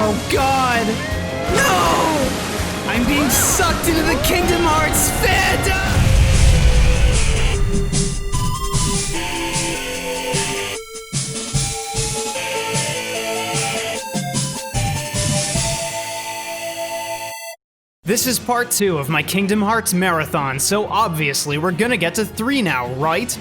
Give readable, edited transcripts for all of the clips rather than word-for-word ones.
Oh god! No! I'm being sucked into the Kingdom Hearts fandom! This is part 2 of my Kingdom Hearts marathon, so obviously we're gonna get to 3 now, right?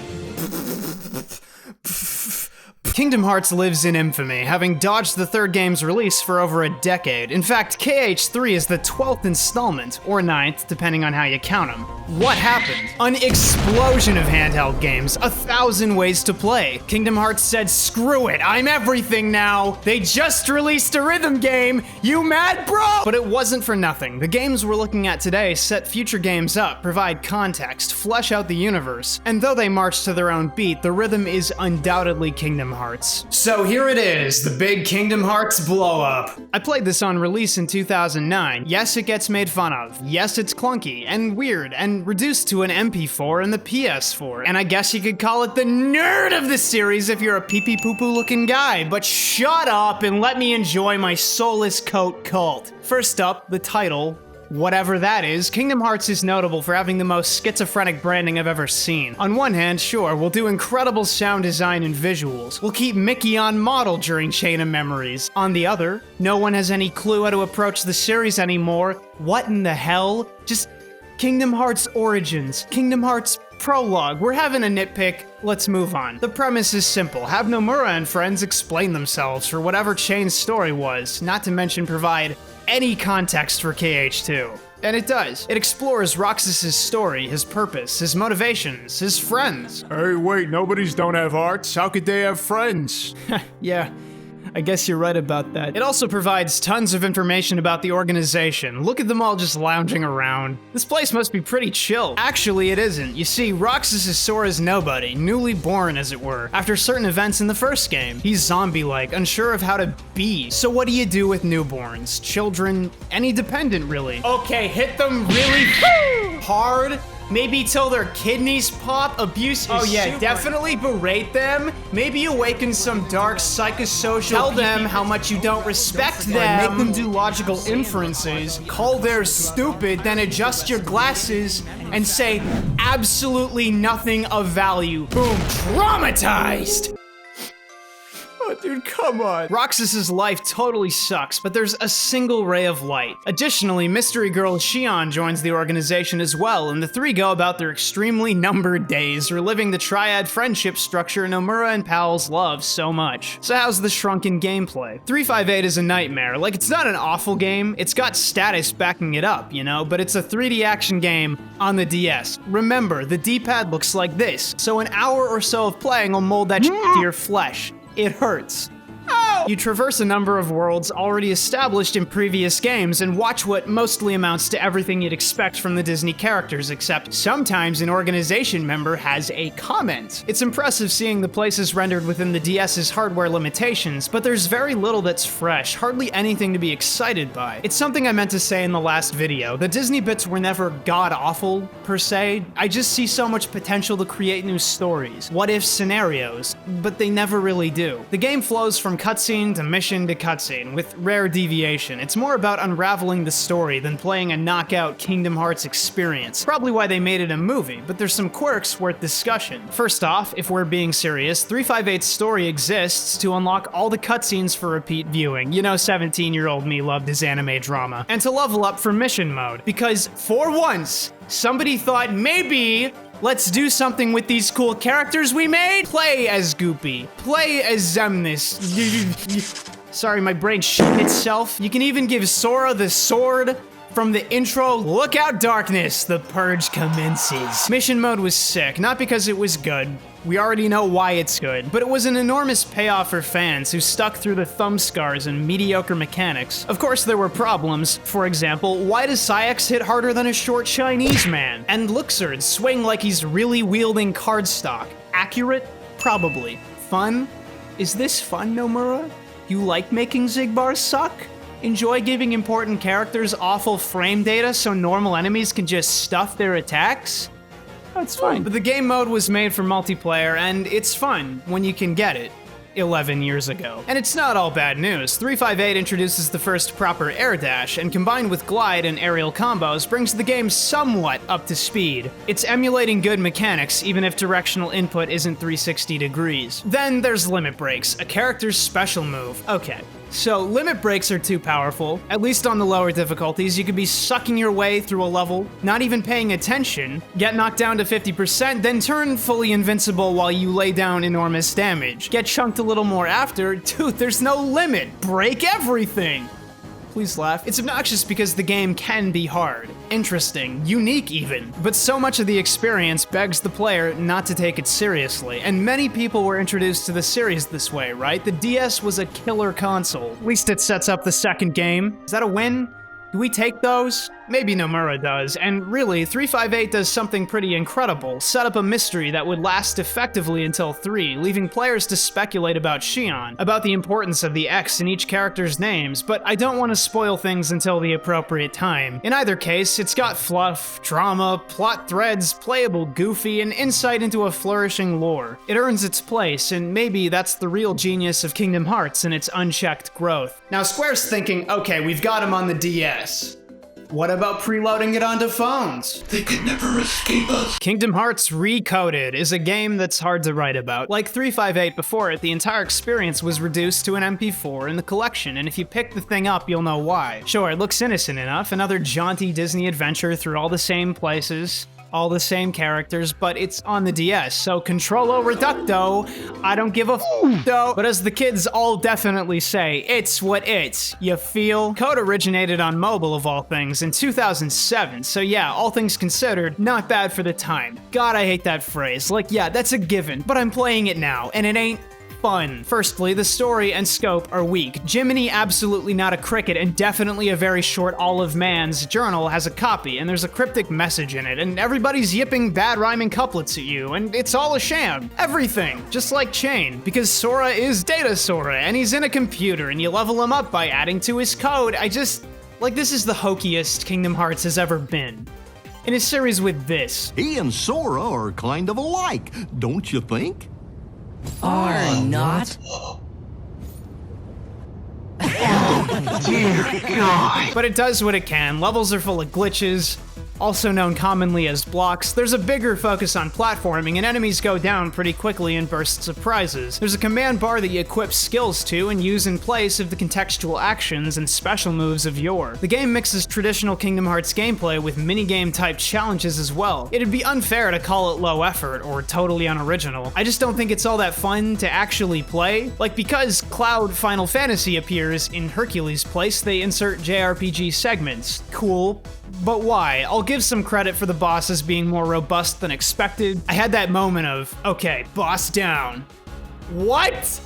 Kingdom Hearts lives in infamy, having dodged the third game's release for over a decade. In fact, KH3 is the 12th installment, or 9th, depending on how you count them. What happened? An explosion of handheld games, 1,000 ways to play. Kingdom Hearts said, screw it, I'm everything now. They just released a rhythm game, you mad bro? But it wasn't for nothing. The games we're looking at today set future games up, provide context, flesh out the universe, and though they march to their own beat, the rhythm is undoubtedly Kingdom Hearts. So here it is, the big Kingdom Hearts blow-up. I played this on release in 2009. Yes, it gets made fun of. Yes, it's clunky and weird and reduced to an MP4 and the PS4. And I guess you could call it the nerd of the series if you're a pee-pee-poo-poo looking guy. But shut up and let me enjoy my soulless coat cult. First up, the title. Whatever that is, Kingdom Hearts is notable for having the most schizophrenic branding I've ever seen. On one hand, sure, we'll do incredible sound design and visuals. We'll keep Mickey on model during Chain of Memories. On the other, no one has any clue how to approach the series anymore. What in the hell? Just Kingdom Hearts Origins, Kingdom Hearts Prologue. We're having a nitpick, let's move on. The premise is simple. Have Nomura and friends explain themselves for whatever Chain's story was, not to mention provide any context for KH2. And it does. It explores Roxas's story, his purpose, his motivations, his friends. Hey, wait, nobodies don't have hearts. How could they have friends? Yeah, I guess you're right about that. It also provides tons of information about the organization. Look at them all just lounging around. This place must be pretty chill. Actually, it isn't. You see, Roxas is Sora's nobody, newly born as it were, after certain events in the first game. He's zombie-like, unsure of how to be. So what do you do with newborns, children, any dependent really? Okay, hit them really hard. Maybe till their kidneys pop, abuse is super. Definitely berate them. Maybe awaken some dark psychosocial. Tell them how much you don't respect them. Make them do logical inferences. Call theirs stupid, then adjust your glasses and say absolutely nothing of value. Boom, traumatized. Oh, dude, come on. Roxas's life totally sucks, but there's a single ray of light. Additionally, mystery girl Xion joins the organization as well, and the three go about their extremely numbered days, reliving the triad friendship structure Nomura and pals love so much. So how's the shrunken gameplay? 358 is a nightmare. Like, it's not an awful game, it's got status backing it up, you know, but it's a 3D action game on the DS. Remember, the D-pad looks like this, so an hour or so of playing will mold that to your flesh. It hurts. You traverse a number of worlds already established in previous games and watch what mostly amounts to everything you'd expect from the Disney characters, except sometimes an organization member has a comment. It's impressive seeing the places rendered within the DS's hardware limitations, but there's very little that's fresh, hardly anything to be excited by. It's something I meant to say in the last video. The Disney bits were never god-awful, per se. I just see so much potential to create new stories, what-if scenarios, but they never really do. The game flows from cutscene to mission to cutscene, with rare deviation. It's more about unraveling the story than playing a knockout Kingdom Hearts experience. Probably why they made it a movie, but there's some quirks worth discussion. First off, if we're being serious, 358's story exists to unlock all the cutscenes for repeat viewing. You know, 17-year-old me loved his anime drama. And to level up for mission mode, because for once, somebody thought maybe let's do something with these cool characters we made. Play as Goopy. Play as Zemnis. Sorry, my brain shit itself. You can even give Sora the sword from the intro. Look out, darkness, the purge commences. Mission mode was sick, not because it was good. We already know why it's good, but it was an enormous payoff for fans who stuck through the thumb scars and mediocre mechanics. Of course, there were problems. For example, why does Saïx hit harder than a short Chinese man? And Luxord swing like he's really wielding cardstock. Accurate? Probably. Fun? Is this fun, Nomura? You like making Xigbars suck? Enjoy giving important characters awful frame data so normal enemies can just stuff their attacks? That's fine. But the game mode was made for multiplayer, and it's fun when you can get it. 11 years ago. And it's not all bad news. 358 introduces the first proper air dash, and combined with glide and aerial combos, brings the game somewhat up to speed. It's emulating good mechanics, even if directional input isn't 360 degrees. Then there's limit breaks, a character's special move. Okay. So, limit breaks are too powerful. At least on the lower difficulties, you could be sucking your way through a level, not even paying attention, get knocked down to 50%, then turn fully invincible while you lay down enormous damage. Get chunked a little more after, dude, there's no limit. Break everything! Please laugh. It's obnoxious because the game can be hard, interesting, unique even, but so much of the experience begs the player not to take it seriously, and many people were introduced to the series this way, right? The DS was a killer console. At least it sets up the second game. Is that a win? Do we take those? Maybe Nomura does, and really, 358 does something pretty incredible, set up a mystery that would last effectively until 3, leaving players to speculate about Shion, about the importance of the X in each character's names, but I don't want to spoil things until the appropriate time. In either case, it's got fluff, drama, plot threads, playable goofy, and insight into a flourishing lore. It earns its place, and maybe that's the real genius of Kingdom Hearts and its unchecked growth. Now Square's thinking, okay, we've got him on the DS. What about preloading it onto phones? They can never escape us. Kingdom Hearts Recoded is a game that's hard to write about. Like 358 before it, the entire experience was reduced to an MP4 in the collection, and if you pick the thing up, you'll know why. Sure, it looks innocent enough, another jaunty Disney adventure through all the same places, all the same characters, but it's on the DS, so controlo reducto, I don't give a though. But as the kids all definitely say, it's what it's, you feel? Code originated on mobile of all things in 2007, so yeah, all things considered, not bad for the time. God, I hate that phrase. Like, yeah, that's a given, but I'm playing it now, and it ain't fun. Firstly, the story and scope are weak. Jiminy, absolutely not a cricket, and definitely a very short Olive Man's journal has a copy, and there's a cryptic message in it, and everybody's yipping bad rhyming couplets at you, and it's all a sham. Everything. Just like Chain. Because Sora is Data Sora, and he's in a computer, and you level him up by adding to his code. This is the hokiest Kingdom Hearts has ever been. In a series with this. He and Sora are kind of alike, don't you think? Are not. Dear God. But it does what it can. Levels are full of glitches, also known commonly as blocks. There's a bigger focus on platforming, and enemies go down pretty quickly in bursts of prizes. There's a command bar that you equip skills to and use in place of the contextual actions and special moves of yore. The game mixes traditional Kingdom Hearts gameplay with minigame type challenges as well. It'd be unfair to call it low effort or totally unoriginal. I just don't think it's all that fun to actually play. Like, because Cloud Final Fantasy appears in Hercules' place, they insert JRPG segments. Cool. But why? I'll give some credit for the bosses being more robust than expected. I had that moment of, okay, boss down. What?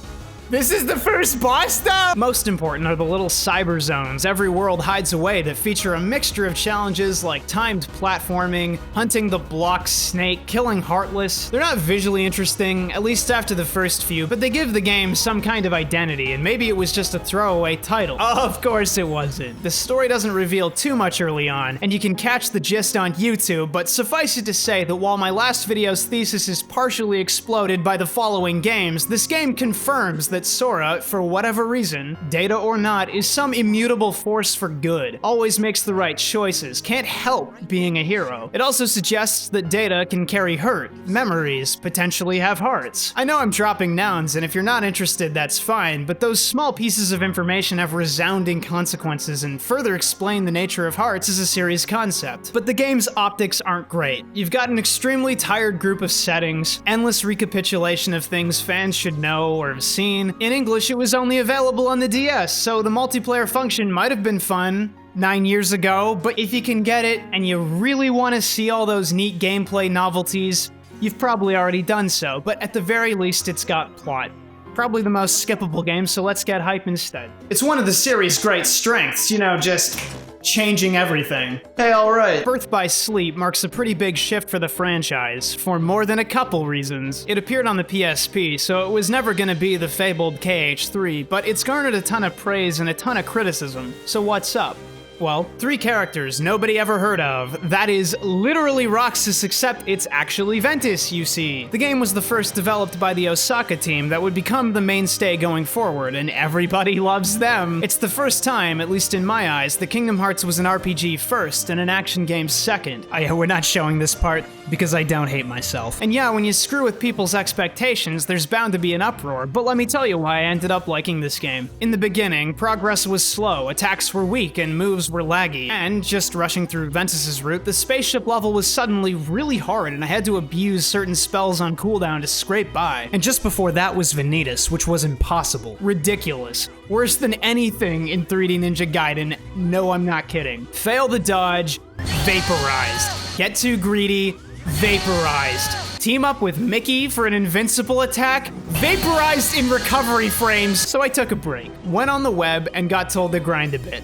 This is the first boss though? Most important are the little cyber zones every world hides away that feature a mixture of challenges like timed platforming, hunting the block snake, killing Heartless. They're not visually interesting, at least after the first few, but they give the game some kind of identity, and maybe it was just a throwaway title. Of course it wasn't. The story doesn't reveal too much early on, and you can catch the gist on YouTube, but suffice it to say that while my last video's thesis is partially exploded by the following games, this game confirms that Sora, for whatever reason, Data or not, is some immutable force for good, always makes the right choices, can't help being a hero. It also suggests that Data can carry hurt, memories, potentially have hearts. I know I'm dropping nouns, and if you're not interested, that's fine, but those small pieces of information have resounding consequences and further explain the nature of hearts as a series concept. But the game's optics aren't great. You've got an extremely tired group of settings, endless recapitulation of things fans should know or have seen. In English, it was only available on the DS, so the multiplayer function might have been fun 9 years ago, but if you can get it and you really want to see all those neat gameplay novelties, you've probably already done so, but at the very least it's got plot. Probably the most skippable game, so let's get hype instead. It's one of the series' great strengths, just changing everything. Hey, alright. Birth by Sleep marks a pretty big shift for the franchise, for more than a couple reasons. It appeared on the PSP, so it was never gonna be the fabled KH3, but it's garnered a ton of praise and a ton of criticism, so what's up? Well, 3 characters nobody ever heard of. That is literally Roxas, except it's actually Ventus, you see. The game was the first developed by the Osaka team that would become the mainstay going forward, and everybody loves them. It's the first time, at least in my eyes, that Kingdom Hearts was an RPG first and an action game second. We're not showing this part because I don't hate myself. And yeah, when you screw with people's expectations, there's bound to be an uproar, but let me tell you why I ended up liking this game. In the beginning, progress was slow, attacks were weak, and moves were laggy. And just rushing through Ventus's route, the spaceship level was suddenly really hard, and I had to abuse certain spells on cooldown to scrape by. And just before that was Vanitas, which was impossible. Ridiculous. Worse than anything in 3D Ninja Gaiden. No, I'm not kidding. Fail the dodge, vaporized. Get too greedy, vaporized. Team up with Mickey for an invincible attack, vaporized in recovery frames. So I took a break, went on the web, and got told to grind a bit.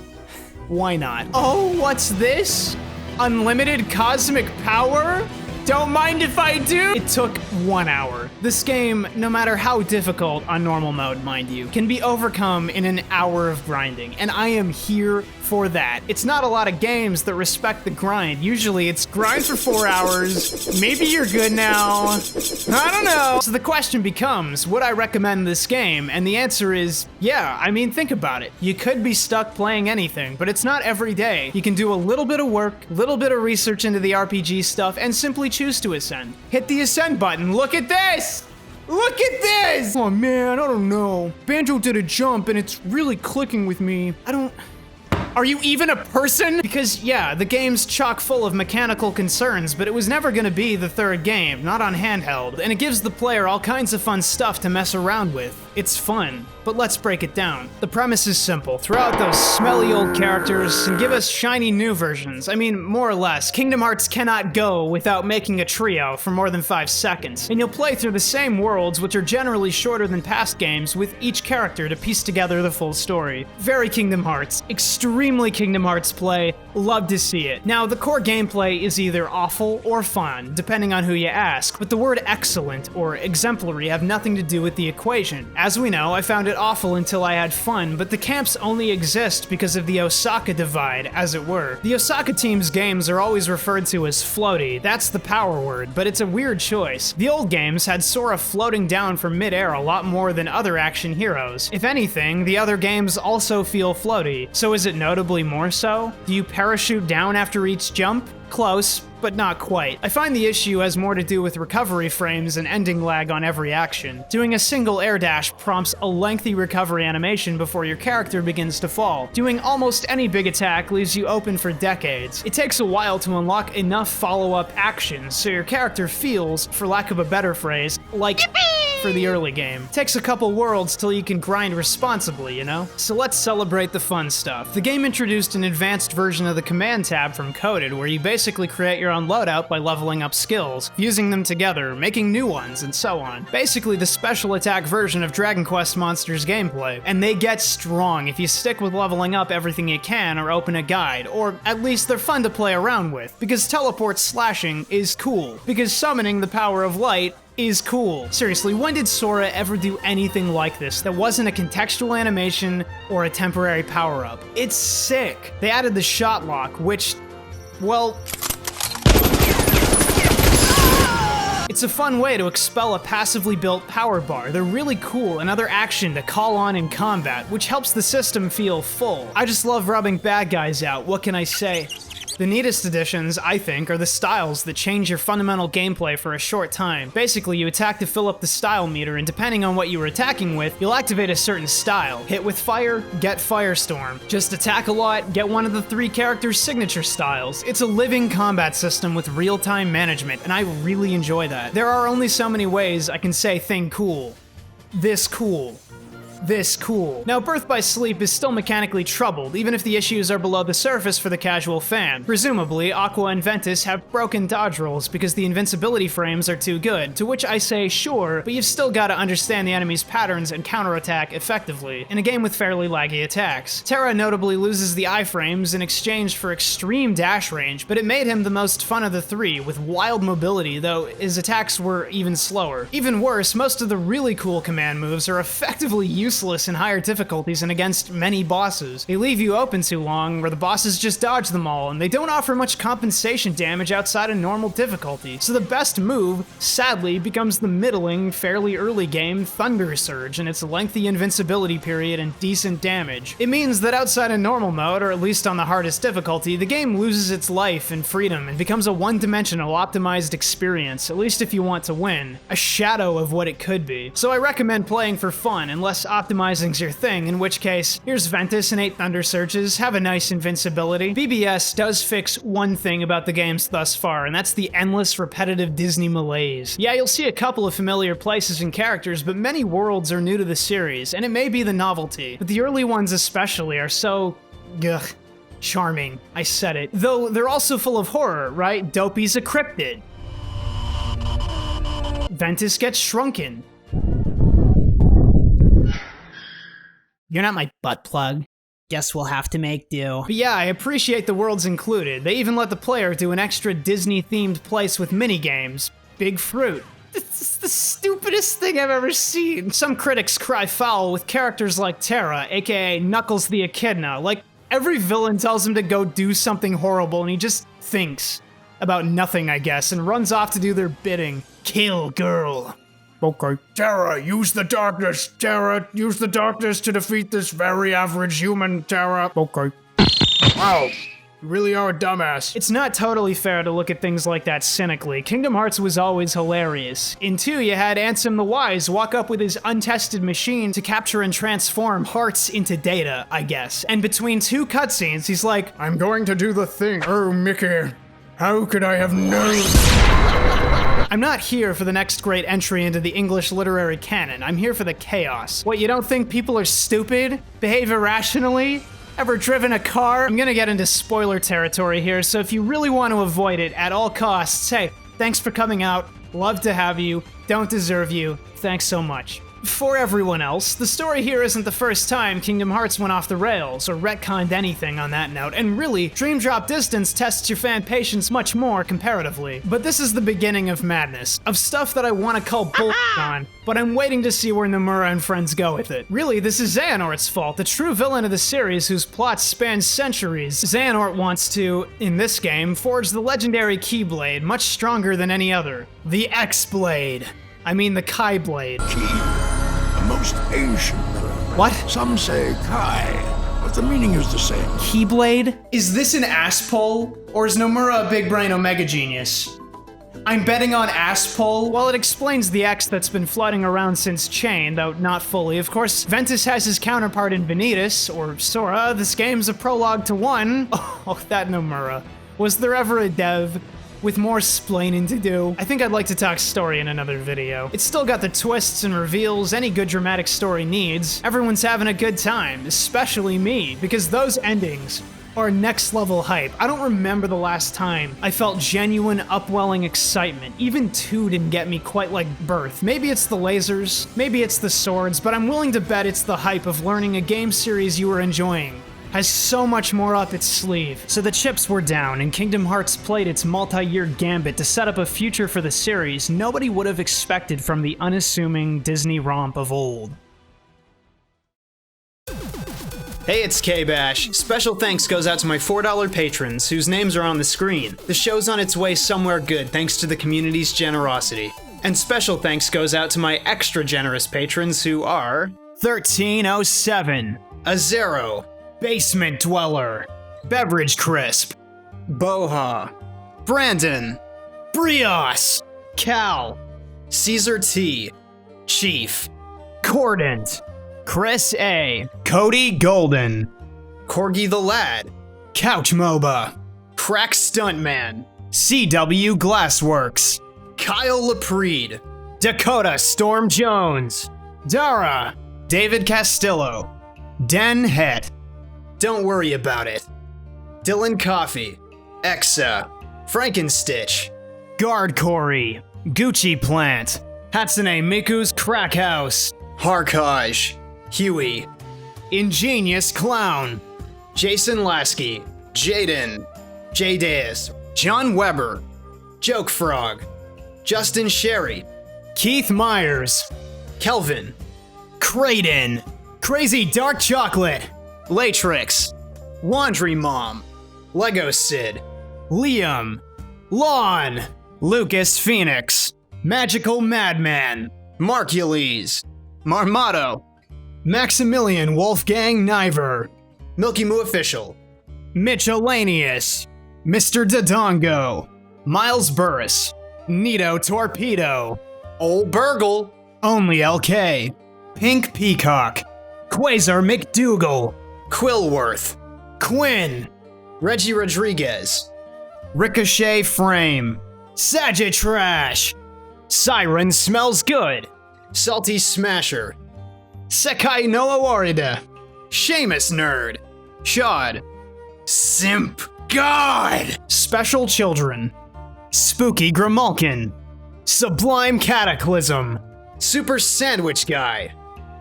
Why not? Oh, what's this? Unlimited cosmic power? Don't mind if I do? It took 1 hour. This game, no matter how difficult on normal mode, mind you, can be overcome in an hour of grinding, and I am here for that. It's not a lot of games that respect the grind. Usually it's grind for 4 hours, maybe you're good now, I don't know. So the question becomes, would I recommend this game? And the answer is, yeah, I mean, think about it. You could be stuck playing anything, but it's not every day. You can do a little bit of work, little bit of research into the RPG stuff, and simply choose to ascend. Hit the ascend button, look at this! Look at this! Oh man, I don't know. Banjo did a jump and it's really clicking with me. Are you even a person? Because yeah, the game's chock full of mechanical concerns, but it was never gonna be the third game, not on handheld, and it gives the player all kinds of fun stuff to mess around with. It's fun, but let's break it down. The premise is simple. Throw out those smelly old characters and give us shiny new versions. I mean, more or less, Kingdom Hearts cannot go without making a trio for more than 5 seconds, and you'll play through the same worlds, which are generally shorter than past games, with each character to piece together the full story. Very Kingdom Hearts. Extremely Kingdom Hearts play. Love to see it. Now, the core gameplay is either awful or fun, depending on who you ask, but the word excellent or exemplary have nothing to do with the equation. As we know, I found it awful until I had fun, but the camps only exist because of the Osaka divide, as it were. The Osaka team's games are always referred to as floaty. That's the power word, but it's a weird choice. The old games had Sora floating down from mid-air a lot more than other action heroes. If anything, the other games also feel floaty. So is it notably more so? Do you parachute down after each jump? Close, but not quite. I find the issue has more to do with recovery frames and ending lag on every action. Doing a single air dash prompts a lengthy recovery animation before your character begins to fall. Doing almost any big attack leaves you open for decades. It takes a while to unlock enough follow-up actions so your character feels, for lack of a better phrase, like for the early game. Takes a couple worlds till you can grind responsibly, you know? So let's celebrate the fun stuff. The game introduced an advanced version of the command tab from Coded, where you basically create your own loadout by leveling up skills, fusing them together, making new ones, and so on. Basically the special attack version of Dragon Quest Monsters gameplay. And they get strong if you stick with leveling up everything you can or open a guide, or at least they're fun to play around with, because teleport slashing is cool, because summoning the power of light is cool. Seriously, when did Sora ever do anything like this that wasn't a contextual animation or a temporary power-up? It's sick. They added the shot lock, which, well, it's a fun way to expel a passively built power bar. They're really cool, another action to call on in combat, which helps the system feel full. I just love rubbing bad guys out, what can I say? The neatest additions, I think, are the styles that change your fundamental gameplay for a short time. Basically, you attack to fill up the style meter, and depending on what you were attacking with, you'll activate a certain style. Hit with fire, get Firestorm. Just attack a lot, get one of the 3 characters' signature styles. It's a living combat system with real-time management, and I really enjoy that. There are only so many ways I can say thing cool. This cool. This cool. Now, Birth by Sleep is still mechanically troubled, even if the issues are below the surface for the casual fan. Presumably, Aqua and Ventus have broken dodge rolls because the invincibility frames are too good, to which I say sure, but you've still got to understand the enemy's patterns and counterattack effectively, in a game with fairly laggy attacks. Terra notably loses the iframes in exchange for extreme dash range, but it made him the most fun of the 3, with wild mobility, though his attacks were even slower. Even worse, most of the really cool command moves are effectively useless in higher difficulties and against many bosses. They leave you open too long, where the bosses just dodge them all, and they don't offer much compensation damage outside of normal difficulty. So the best move, sadly, becomes the middling, fairly early game Thunder Surge and its lengthy invincibility period and decent damage. It means that outside of normal mode, or at least on the hardest difficulty, the game loses its life and freedom and becomes a one-dimensional optimized experience, at least if you want to win, a shadow of what it could be. So I recommend playing for fun unless optimizing's your thing, in which case, here's Ventus and 8 Thunder Surges, have a nice invincibility. BBS does fix one thing about the games thus far, and that's the endless repetitive Disney malaise. Yeah, you'll see a couple of familiar places and characters, but many worlds are new to the series, and it may be the novelty, but the early ones especially are so... ugh. Charming. I said it. Though they're also full of horror, right? Dopey's a cryptid. Ventus gets shrunken. You're not my butt plug. Guess we'll have to make do. But yeah, I appreciate the worlds included. They even let the player do an extra Disney-themed place with minigames. Big Fruit. This is the stupidest thing I've ever seen. Some critics cry foul with characters like Terra, aka Knuckles the Echidna. Like, every villain tells him to go do something horrible and he just thinks about nothing, I guess, and runs off to do their bidding. Kill girl. Okay. Terra, use the darkness. Terra, use the darkness to defeat this very average human, Terra. Okay. Wow. You really are a dumbass. It's not totally fair to look at things like that cynically. Kingdom Hearts was always hilarious. In 2, you had Ansem the Wise walk up with his untested machine to capture and transform hearts into data, I guess. And between 2 cutscenes, he's like, I'm going to do the thing. Oh, Mickey. How could I have known? I'm not here for the next great entry into the English literary canon. I'm here for the chaos. What, you don't think people are stupid? Behave irrationally? Ever driven a car? I'm gonna get into spoiler territory here, so if you really want to avoid it at all costs, hey, thanks for coming out. Love to have you. Don't deserve you. Thanks so much. For everyone else, the story here isn't the first time Kingdom Hearts went off the rails or retconned anything on that note, and really, Dream Drop Distance tests your fan patience much more comparatively. But this is the beginning of madness, of stuff that I want to call bull on, but I'm waiting to see where Nomura and friends go with it. Really, this is Xehanort's fault, the true villain of the series whose plots span centuries. Xehanort wants to, in this game, forge the legendary Keyblade, much stronger than any other. The X-Blade. I mean the Kai Blade. Most ancient. What? Some say Kai, but the meaning is the same. Keyblade? Is this an ass pull? Or is Nomura a big brain omega genius? I'm betting on ass pull. Well, it explains the X that's been floating around since Chain, though not fully. Of course, Ventus has his counterpart in Vanitas, or Sora. This game's a prologue to 1. Oh, that Nomura. Was there ever a dev with more splaining to do? I think I'd like to talk story in another video. It's still got the twists and reveals any good dramatic story needs. Everyone's having a good time, especially me, because those endings are next level hype. I don't remember the last time I felt genuine upwelling excitement. Even 2 didn't get me quite like Birth. Maybe it's the lasers, maybe it's the swords, but I'm willing to bet it's the hype of learning a game series you were enjoying has so much more up its sleeve. So the chips were down, and Kingdom Hearts played its multi-year gambit to set up a future for the series nobody would have expected from the unassuming Disney romp of old. Hey, it's KBash. Special thanks goes out to my $4 patrons, whose names are on the screen. The show's on its way somewhere good thanks to the community's generosity. And special thanks goes out to my extra generous patrons, who are 1307, Azero, Basement Dweller, Beverage Crisp, Boha, Brandon, Brios, Cal, Caesar T, Chief, Cordant, Chris A, Cody Golden, Corgi the Lad, Couch MOBA, Crack Stuntman, CW Glassworks, Kyle Lapreed, Dakota Storm Jones, Dara, David Castillo, Den Het, Don't Worry About It, Dylan Coffee, Exa, Frankenstitch, Guard Corey, Gucci Plant, Hatsune Miku's Crack House, Harkaj, Huey, Ingenious Clown, Jason Lasky, Jaden, J-Daz, John Weber, Joke Frog, Justin Sherry, Keith Myers, Kelvin, Creighton, Crazy Dark Chocolate, Latrix, Laundry Mom, Lego Sid, Liam, Lon, Lucas Phoenix, Magical Madman, Marcules, Marmato, Maximilian Wolfgang Niver, Milky Moo Official, Mitchellanius, Mr. Dodongo, Miles Burris, Nito Torpedo, Old Burgle, Only LK, Pink Peacock, Quasar McDougal, Quillworth, Quinn, Reggie Rodriguez, Ricochet Frame, Sagitrash, Siren Smells Good, Salty Smasher, Sekai no Awarida, Seamus Nerd, Shod, Simp God, Special Children, Spooky Grimalkin, Sublime Cataclysm, Super Sandwich Guy,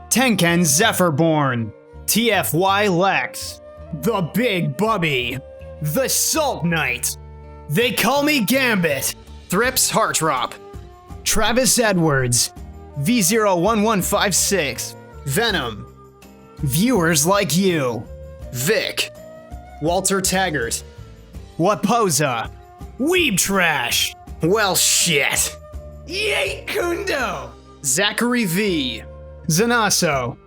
Tenken Zephyrborn, TFY Lex, The Big Bubby, The Salt Knight, They Call Me Gambit, Thrips Heartrop, Travis Edwards, V01156, Venom, Viewers Like You, Vic, Walter Taggart, Waposa, Weeb Trash, Well Shit, Yay Kundo, Zachary V, Zanaso,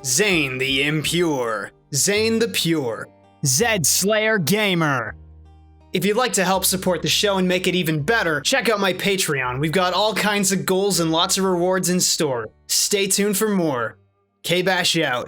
Zane the Impure, Zane the Pure, Zed Slayer Gamer. If you'd like to help support the show and make it even better, check out my Patreon. We've got all kinds of goals and lots of rewards in store. Stay tuned for more. KBash out.